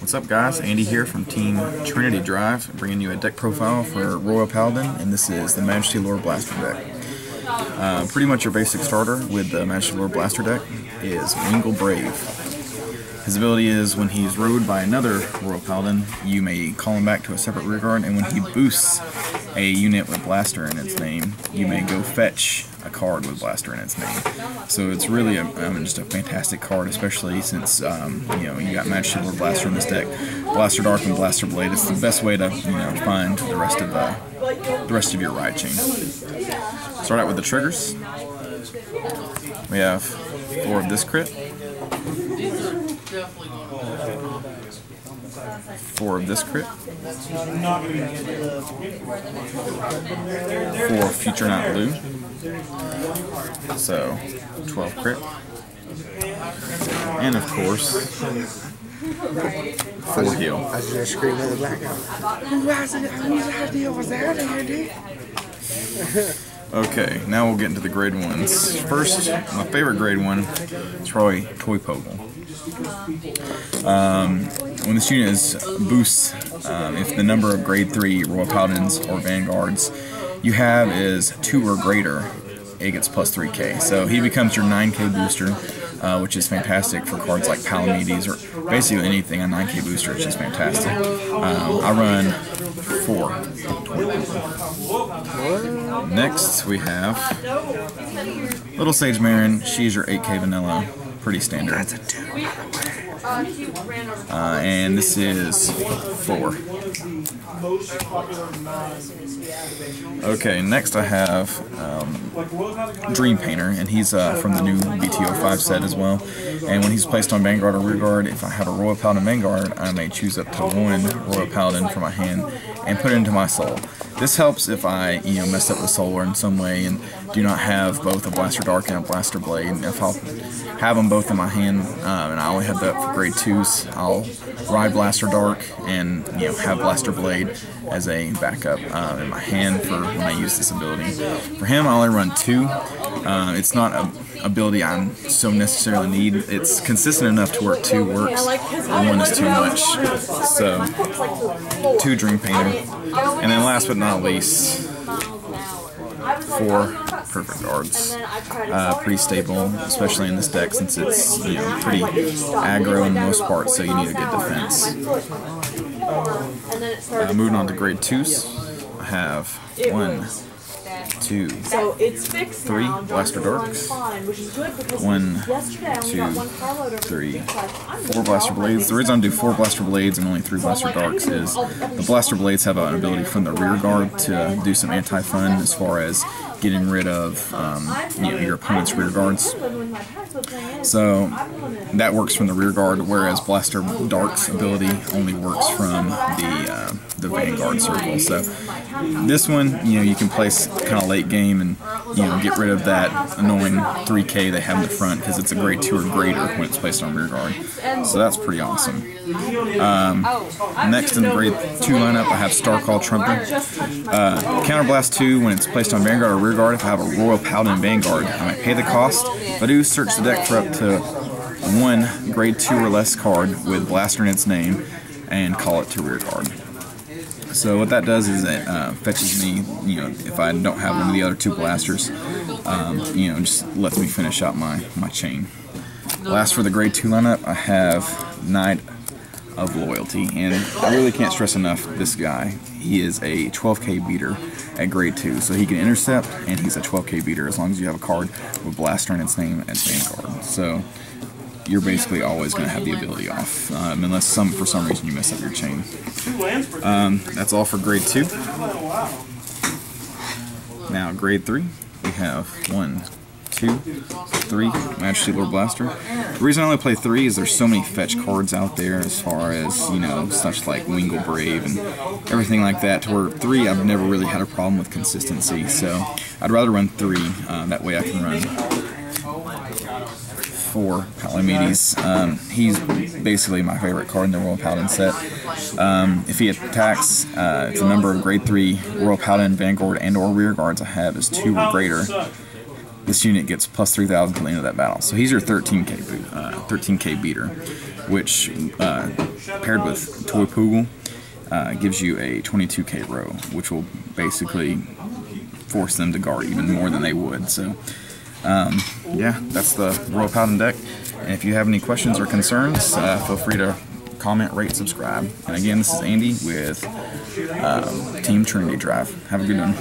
What's up, guys? Andy here from Team Trinity Drive, bringing you a deck profile for Royal Paladin, and this is the Majesty Lord Blaster deck. Pretty much your basic starter with the Majesty Lord Blaster deck is Wingle Brave. His ability is when he's rode by another Royal Paladin, you may call him back to a separate rearguard, and when he boosts a unit with Blaster in its name, you may go fetch a card with Blaster in its name. So it's really just a fantastic card, especially since you got Majesty Lord Blaster in this deck. Blaster Dark and Blaster Blade. It's the best way to find the rest of your ride chain. Start out with the triggers. We have 4 of this crit, 4 of this crit, 4 Future Not Blue, so 12 crit, and of course 4 heal. I was just screaming at the blackout. Whose idea was that, Andy? Okay, now we'll get into the grade 1s. First, my favorite grade 1 is probably Toy Poggle. When this unit is boosts, if the number of grade 3 Royal Paladins or Vanguards you have is 2 or greater, it gets plus 3k. So he becomes your 9k booster, which is fantastic for cards like Palamedes or basically anything. A 9k booster is just fantastic. I run 4. Next we have Little Sage Marin. She's your 8k vanilla, pretty standard. That's a 2. And this is 4. Okay, next I have Dream Painter, and he's from the new BTO5 set as well. And when he's placed on Vanguard or Rearguard, if I have a Royal Paladin Vanguard, I may choose up to 1 Royal Paladin from my hand and put it into my soul. This helps if I mess up the soul in some way and do not have both a Blaster Dark and a Blaster Blade. And if I'll have them both in my hand, and I only have that for grade 2s, I'll ride Blaster Dark and have Blaster Blade as a backup in my hand for when I use this ability. For him, I only run 2. It's not an ability I so necessarily need. It's consistent enough to work 2 works, and 1 is too much. So 2 Dream Painter, and then last but not least 4 Perfect Guards. Pretty stable, especially in this deck since it's pretty aggro in most parts, so you need a good defense. Moving on to grade 2s, I have 1, 2, 3 Blaster Darks, 1, 2, 3, 4 Blaster Blades. The reason I do 4 Blaster Blades and only 3 Blaster Darks is the Blaster Blades have an ability from the rear guard to do some anti-fun as far as getting rid of your opponent's rear guards. So that works from the rear guard, whereas Blaster Dark's ability only works from the Vanguard circle. So this one, you can place kind of late game and get rid of that annoying 3k they have in the front because it's a grade 2 or greater when it's placed on rear guard. So that's pretty awesome. Next in the grade 2 lineup, I have Starcall Trumper. Counterblast 2 when it's placed on Vanguard or rear guard. If I have a Royal Paladin Vanguard, I might pay the cost. If I do, search the deck for up to 1 grade 2 or less card with Blaster in its name and call it to rear guard. So what that does is it fetches me, if I don't have one of the other 2 blasters, just lets me finish out my chain. Last for the grade 2 lineup, I have Knight of Loyalty, and I really can't stress enough this guy. He is a 12k beater at grade 2, so he can intercept, and he's a 12k beater as long as you have a card with Blaster in its name as Vanguard. So you're basically always going to have the ability off, unless for some reason you mess up your chain. That's all for grade 2. Now grade 3, we have 1, 2, 3 Majesty Lord Blaster. The reason I only play 3 is there's so many fetch cards out there as far as, such like Wingle Brave and everything like that, to where 3 I've never really had a problem with consistency. So I'd rather run 3, that way I can run 4 Palamedes. He's basically my favorite card in the Royal Paladin set. If he attacks, if the number of grade 3 Royal Paladin Vanguard and or rear guards I have is 2 or greater, this unit gets plus 3,000 till the end of that battle. So he's your 13k beater, which paired with Toy Poogle gives you a 22k row, which will basically force them to guard even more than they would. So yeah, that's the Royal Paladin deck. And if you have any questions or concerns, feel free to comment, rate, subscribe. And again, this is Andy with Team Trinity Drive. Have a good one.